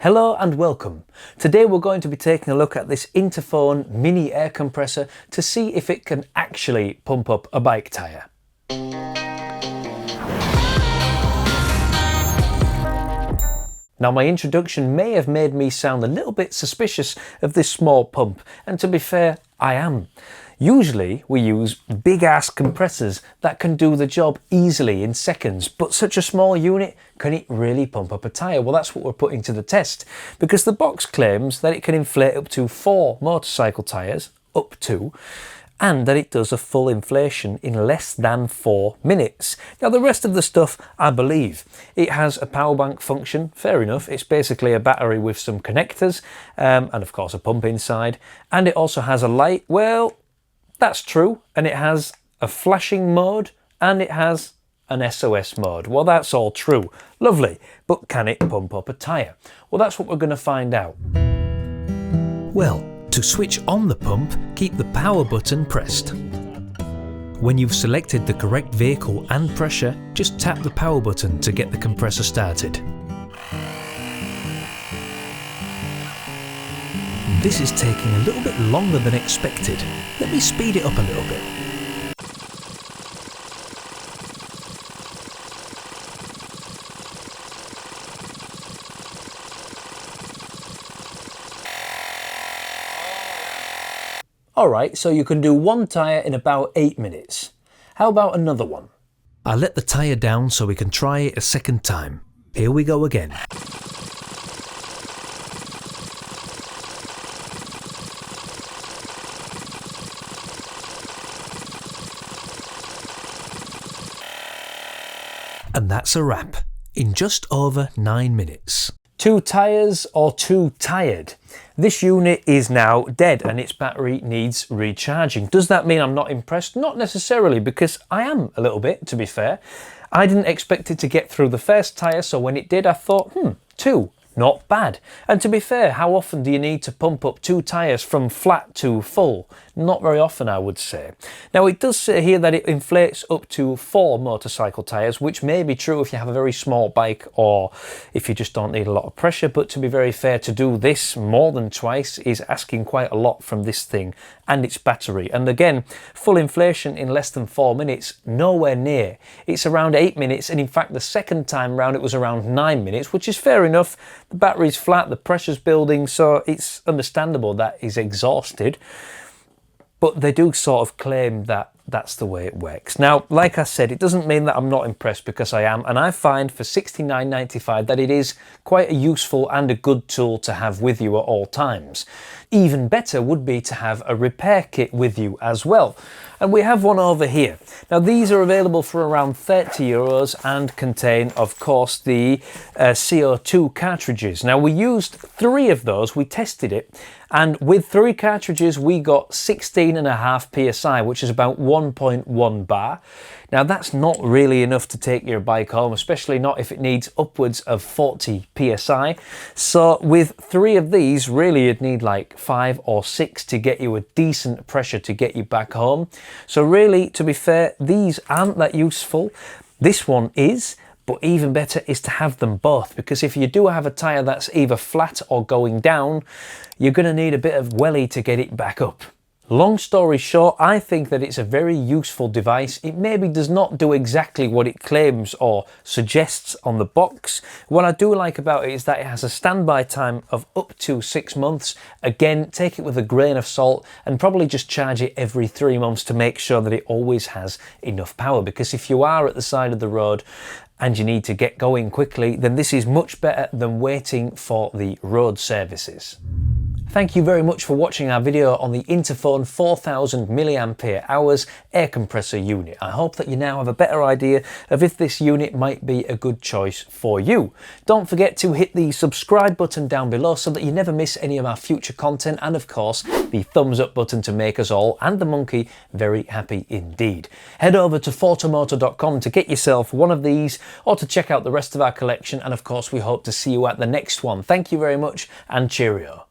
Hello and welcome. Today we're going to be taking a look at this Interphone mini air compressor to see if it can actually pump up a bike tyre. Now my introduction may have made me sound a little bit suspicious of this small pump, and to be fair, I am. Usually we use big ass compressors that can do the job easily in seconds, but such a small unit, can it really pump up a tyre? Well, that's what we're putting to the test, because the box claims that it can inflate up to 4 motorcycle tyres, up to, and that it does a full inflation in less than 4 minutes. Now the rest of the stuff I believe. It has a power bank function, fair enough, it's basically a battery with some connectors and of course a pump inside, and it also has a light. Well, that's true, and it has a flashing mode and it has an SOS mode. Well, that's all true, lovely, but can it pump up a tyre? Well, that's what we're going to find out. Well, to switch on the pump, keep the power button pressed. When you've selected the correct vehicle and pressure, just tap the power button to get the compressor started. This is taking a little bit longer than expected. Let me speed it up a little bit. Alright, so you can do one tyre in about 8 minutes. How about another one? I let the tyre down so we can try it a second time. Here we go again. And that's a wrap, in just over 9 minutes. 2 tyres or too tired? This unit is now dead and its battery needs recharging. Does that mean I'm not impressed? Not necessarily, because I am a little bit, to be fair. I didn't expect it to get through the first tyre, so when it did I thought, 2. Not bad. And to be fair, how often do you need to pump up 2 tyres from flat to full? Not very often, I would say. Now it does say here that it inflates up to 4 motorcycle tyres, which may be true if you have a very small bike or if you just don't need a lot of pressure, but to be very fair, to do this more than twice is asking quite a lot from this thing and its battery. And again, full inflation in less than 4 minutes, nowhere near. It's around 8 minutes, and in fact the second time round it was around 9 minutes, which is fair enough. The battery's flat, the pressure's building, so it's understandable that is exhausted. But they do sort of claim that that's the way it works. Now, like I said, it doesn't mean that I'm not impressed, because I am, and I find for $69.95 that it is quite a useful and a good tool to have with you at all times. Even better would be to have a repair kit with you as well. And we have one over here. Now these are available for around €30 and contain, of course, the CO2 cartridges. Now we used 3 of those, we tested it, and with 3 cartridges we got 16.5 psi, which is about 1.1 bar. Now that's not really enough to take your bike home, especially not if it needs upwards of 40 psi. So with 3 of these, really you'd need like 5 or 6 to get you a decent pressure to get you back home. So really, to be fair, these aren't that useful. This one is, but even better is to have them both, because if you do have a tyre that's either flat or going down, you're going to need a bit of welly to get it back up. Long story short, I think that it's a very useful device. It maybe does not do exactly what it claims or suggests on the box. What I do like about it is that it has a standby time of up to 6 months. Again, take it with a grain of salt and probably just charge it every 3 months to make sure that it always has enough power, because if you are at the side of the road and you need to get going quickly, then this is much better than waiting for the road services. Thank you very much for watching our video on the Interphone 4000 mAh air compressor unit. I hope that you now have a better idea of if this unit might be a good choice for you. Don't forget to hit the subscribe button down below so that you never miss any of our future content, and of course the thumbs up button to make us all and the monkey very happy indeed. Head over to photomoto.com to get yourself one of these or to check out the rest of our collection, and of course we hope to see you at the next one. Thank you very much and cheerio.